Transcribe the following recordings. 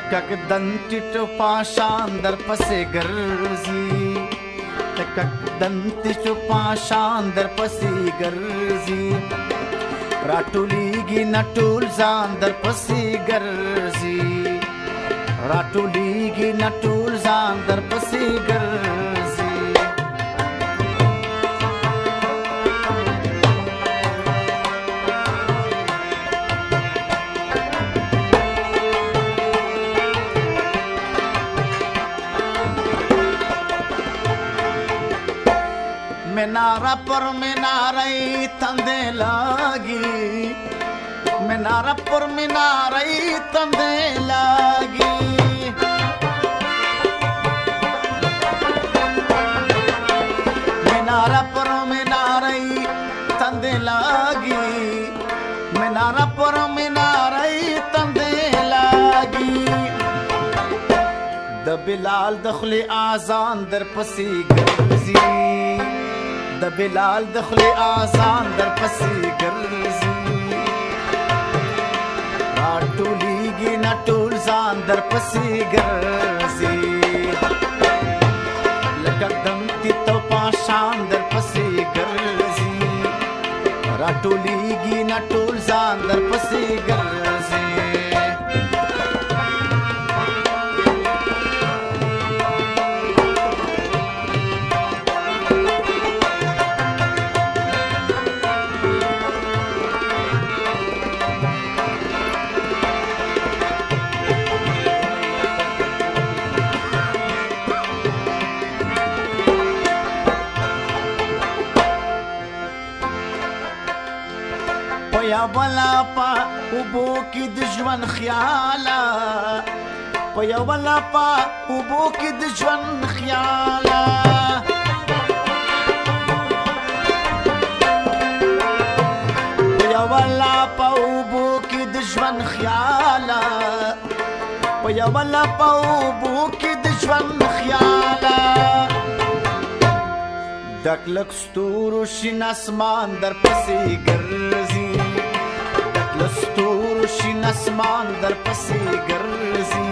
لکک دنتی پاشان در پسی گرزی لکک دنتی پاشان در پسی گرزی راټولیږي نټول ځان در پسې ګرځي راټولیږي نټول ځان در پسې ګرځي مناره پر مناره تندې لاګي مناره پر مناره تندې لاګي مناره پر مناره تندې لاګي مناره پر مناره تندې لاګي د بلال دخل اذان در پسې ګرځي د بلال دخل آسان در پسی گرزی راټولیږي نټول ځان در پسی گرزی لکه دمتی تو پاشان در پسی گرزی راټولیږي نټول ځان در پسی گرزی پیا ولا پا اوبو کې د ژوند خیاله پیا ولا پا اوبو کې د ژوند خیاله پیا ولا پا اوبو کې د ژوند خیاله پیا ولا پا اوبو کې د ژوند خیاله ډک لک ستورو شین اسمان در پسې ګرځي لستور شین اسمان در پسې ګرځي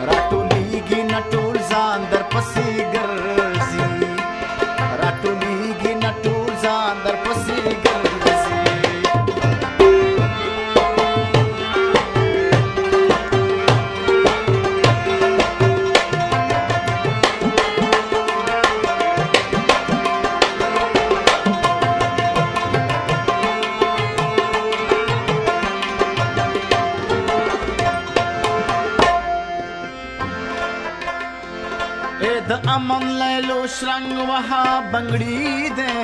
راټولیږي نټول ځان در پسې ګرځي راټولیږي نټول ځان در پسې ګرځي د امن لیلو شرنګ وها بنگړی دے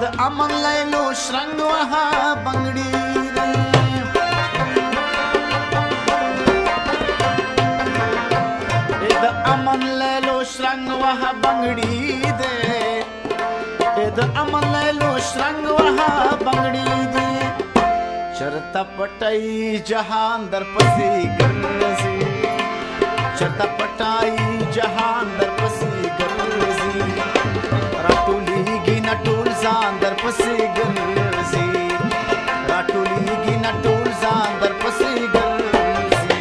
د امن لیلو شرنګ وها بنگړی دے د امن لیلو شرنګ وها بنگړی دے د امن لیلو شرنګ وها بنگړی دے چرتا پټای جهان در پسې ګرځي چرتا پټای جهان در پسې ګرځي راټولیږي نټول ځان در پسې ګرځي راټولیږي نټول ځان در پسې ګرځي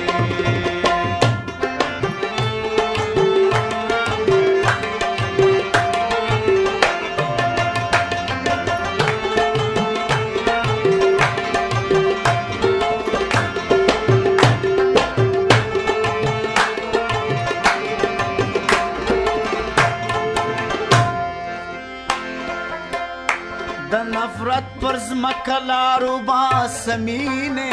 د نفرت پر زمکه لارو باسمینه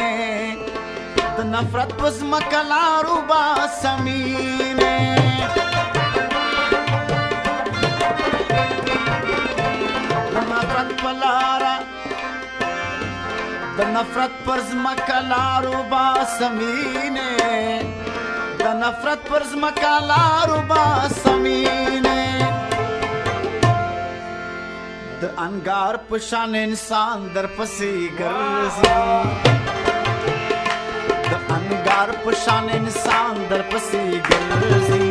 د نفرت پر زمکه لارو باسمینه د نفرت پر لاره د نفرت پر زمکه لارو باسمینه د نفرت پر زمکه لارو باسمینه د انګار په شان انسان در پسې ګرځي د انګار په شان انسان در پسې ګرځي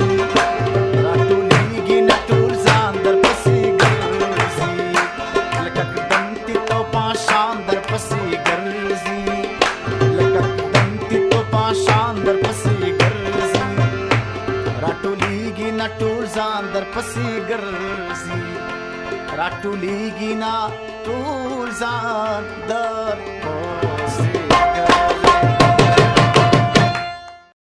راټولیږي نټول ځان در پسې ګرځي لکه دمتی تو پاشان در پسې ګرځي لکه دمتی تو پاشان نه ټول ځان در پسې ګرځي راټولېږي نه ټول ځان در